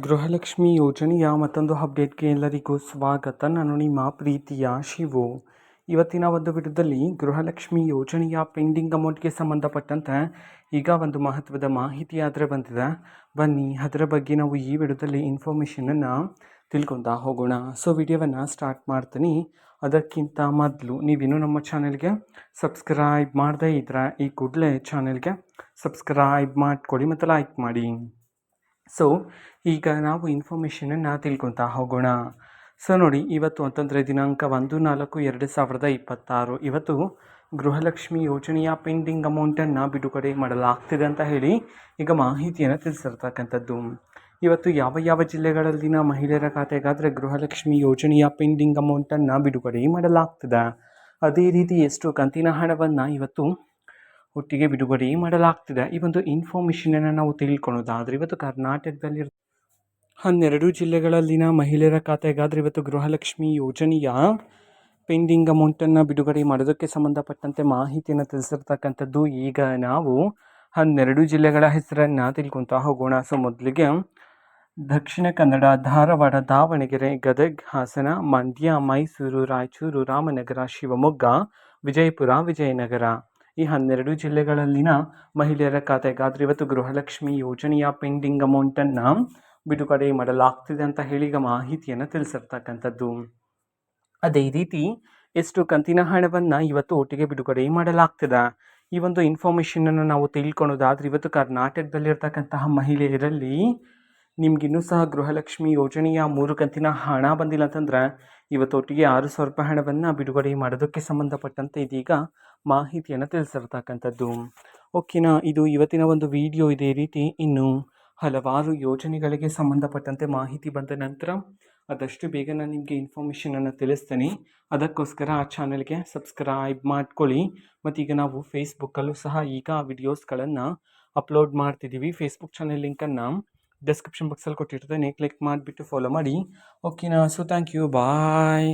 ಗೃಹಲಕ್ಷ್ಮಿ ಯೋಜನೆಯ ಮತ್ತೊಂದು ಅಪ್ಡೇಟ್ಗೆ ಎಲ್ಲರಿಗೂ ಸ್ವಾಗತ. ನಾನು ನಿಮ್ಮ ಪ್ರೀತಿಯ ಶಿವು. ಇವತ್ತಿನ ಒಂದು ವಿಡಿಯೋದಲ್ಲಿ ಗೃಹಲಕ್ಷ್ಮಿ ಯೋಜನೆಯ ಪೆಂಡಿಂಗ್ ಅಮೌಂಟ್ಗೆ ಸಂಬಂಧಪಟ್ಟಂತೆ ಈಗ ಒಂದು ಮಹತ್ವದ ಮಾಹಿತಿ ಆದರೆ ಬಂದಿದೆ. ಬನ್ನಿ ಅದರ ಬಗ್ಗೆ ನಾವು ಈ ವಿಡಿಯೋದಲ್ಲಿ ಇನ್ಫಾರ್ಮೇಷನನ್ನು ತಿಳ್ಕೊತಾ ಹೋಗೋಣ. ಸೊ ವಿಡಿಯೋವನ್ನು ಸ್ಟಾರ್ಟ್ ಮಾಡ್ತೀನಿ. ಅದಕ್ಕಿಂತ ಮೊದಲು ನೀವಿನ್ನೂ ನಮ್ಮ ಚಾನೆಲ್ಗೆ ಸಬ್ಸ್ಕ್ರೈಬ್ ಮಾಡದೇ ಇದ್ದರೆ ಈ ಕೂಡಲೇ ಚಾನೆಲ್ಗೆ ಸಬ್ಸ್ಕ್ರೈಬ್ ಮಾಡಿಕೊಡಿ ಮತ್ತು ಲೈಕ್ ಮಾಡಿ. ಸೊ ಈಗ ನಾವು ಇನ್ಫಾರ್ಮೇಷನನ್ನು ತಿಳ್ಕೊತಾ ಹೋಗೋಣ. ಸೊ ನೋಡಿ, ಇವತ್ತು ಅಂತಂದರೆ ದಿನಾಂಕ 1/4/2026 ಇವತ್ತು ಗೃಹಲಕ್ಷ್ಮಿ ಯೋಜನೆಯ ಪೆಂಡಿಂಗ್ ಅಮೌಂಟನ್ನು ಬಿಡುಗಡೆ ಮಾಡಲಾಗ್ತಿದೆ ಅಂತ ಹೇಳಿ ಈಗ ಮಾಹಿತಿಯನ್ನು ತಿಳಿಸಿರ್ತಕ್ಕಂಥದ್ದು. ಇವತ್ತು ಯಾವ ಯಾವ ಜಿಲ್ಲೆಗಳಲ್ಲಿನ ಮಹಿಳೆಯರ ಖಾತೆಗಾದರೆ ಗೃಹಲಕ್ಷ್ಮಿ ಯೋಜನೆಯ ಪೆಂಡಿಂಗ್ ಅಮೌಂಟನ್ನು ಬಿಡುಗಡೆ ಮಾಡಲಾಗ್ತದೆ, ಅದೇ ರೀತಿ ಎಷ್ಟು ಕಂತಿನ ಹಣವನ್ನು ಇವತ್ತು ಒಟ್ಟಿಗೆ ಬಿಡುಗಡೆ ಮಾಡಲಾಗ್ತಿದೆ, ಈ ಒಂದು ಇನ್ಫಾರ್ಮೇಷನನ್ನು ನಾವು ತಿಳ್ಕೊಳ್ಳೋದಾದರೆ ಇವತ್ತು ಕರ್ನಾಟಕದಲ್ಲಿ 12 ಜಿಲ್ಲೆಗಳಲ್ಲಿನ ಮಹಿಳೆಯರ ಖಾತೆಗಾದರೆ ಇವತ್ತು ಗೃಹಲಕ್ಷ್ಮಿ ಯೋಜನೆಯ ಪೆಂಡಿಂಗ್ ಅಮೌಂಟನ್ನು ಬಿಡುಗಡೆ ಮಾಡೋದಕ್ಕೆ ಸಂಬಂಧಪಟ್ಟಂತೆ ಮಾಹಿತಿಯನ್ನು ತಿಳಿಸಿರ್ತಕ್ಕಂಥದ್ದು. ಈಗ ನಾವು 12 ಜಿಲ್ಲೆಗಳ ಹೆಸರನ್ನು ತಿಳ್ಕೊತಾ ಹೋಗೋಣ. ಸೊ ಮೊದಲಿಗೆ ದಕ್ಷಿಣ ಕನ್ನಡ, ಧಾರವಾಡ, ದಾವಣಗೆರೆ, ಗದಗ, ಹಾಸನ, ಮಂಡ್ಯ, ಮೈಸೂರು, ರಾಯಚೂರು, ರಾಮನಗರ, ಶಿವಮೊಗ್ಗ, ವಿಜಯಪುರ, ವಿಜಯನಗರ, ಈ 12 ಜಿಲ್ಲೆಗಳಲ್ಲಿನ ಮಹಿಳೆಯರ ಖಾತೆಗಾದರೆ ಇವತ್ತು ಗೃಹಲಕ್ಷ್ಮಿ ಯೋಜನೆಯ ಪೆಂಡಿಂಗ್ ಅಮೌಂಟನ್ನು ಬಿಡುಗಡೆ ಮಾಡಲಾಗ್ತಿದೆ ಅಂತ ಹೇಳಿ ಈಗ ಮಾಹಿತಿಯನ್ನು ತಿಳಿಸಿರ್ತಕ್ಕಂಥದ್ದು. ಅದೇ ರೀತಿ ಎಷ್ಟು ಕಂತಿನ ಹಣವನ್ನು ಇವತ್ತು ಒಟ್ಟಿಗೆ ಬಿಡುಗಡೆ ಮಾಡಲಾಗ್ತಿದೆ, ಈ ಒಂದು ಇನ್ಫಾರ್ಮೇಷನನ್ನು ನಾವು ತಿಳ್ಕೊಳ್ಳೋದಾದರೆ ಇವತ್ತು ಕರ್ನಾಟಕದಲ್ಲಿರ್ತಕ್ಕಂತಹ ಮಹಿಳೆಯರಲ್ಲಿ ನಿಮಗಿನ್ನೂ ಸಹ ಗೃಹಲಕ್ಷ್ಮಿ ಯೋಜನೆಯ 3 ಕಂತಿನ ಹಣ ಬಂದಿಲ್ಲ ಅಂತಂದರೆ ಇವತ್ತು ಒಟ್ಟಿಗೆ 6,000 ರೂಪಾಯಿ ಹಣವನ್ನು ಬಿಡುಗಡೆ ಮಾಡೋದಕ್ಕೆ ಸಂಬಂಧಪಟ್ಟಂತೆ ಇದೀಗ ಮಾಹಿತಿಯನ್ನು ತಿಳಿಸಿರ್ತಕ್ಕಂಥದ್ದು. ಓಕೆನಾ, ಇದು ಇವತ್ತಿನ ಒಂದು ವಿಡಿಯೋ. ಇದೇ ರೀತಿ ಇನ್ನು ಹಲವಾರು ಯೋಜನೆಗಳಿಗೆ ಸಂಬಂಧಪಟ್ಟಂತೆ ಮಾಹಿತಿ ಬಂದ ನಂತರ ಆದಷ್ಟು ಬೇಗ ನಾನು ನಿಮಗೆ ಇನ್ಫಾರ್ಮೇಷನನ್ನು ತಿಳಿಸ್ತೀನಿ. ಅದಕ್ಕೋಸ್ಕರ ಆ ಚಾನಲ್ಗೆ ಸಬ್ಸ್ಕ್ರೈಬ್ ಮಾಡ್ಕೊಳ್ಳಿ. ಮತ್ತೀಗ ನಾವು ಫೇಸ್ಬುಕ್ಕಲ್ಲೂ ಸಹ ಈಗ ವಿಡಿಯೋಸ್ಗಳನ್ನು ಅಪ್ಲೋಡ್ ಮಾಡ್ತಿದ್ದೀವಿ. ಫೇಸ್ಬುಕ್ ಚಾನಲ್ ಲಿಂಕನ್ನು ಡಿಸ್ಕ್ರಿಪ್ಷನ್ ಬಾಕ್ಸಲ್ಲಿ ಕೊಟ್ಟಿರ್ತೇನೆ, ಕ್ಲಿಕ್ ಮಾಡಿಬಿಟ್ಟು ಫಾಲೋ ಮಾಡಿ. ಓಕೆನಾ, ಸೊ ಥ್ಯಾಂಕ್ ಯು, ಬಾಯ್.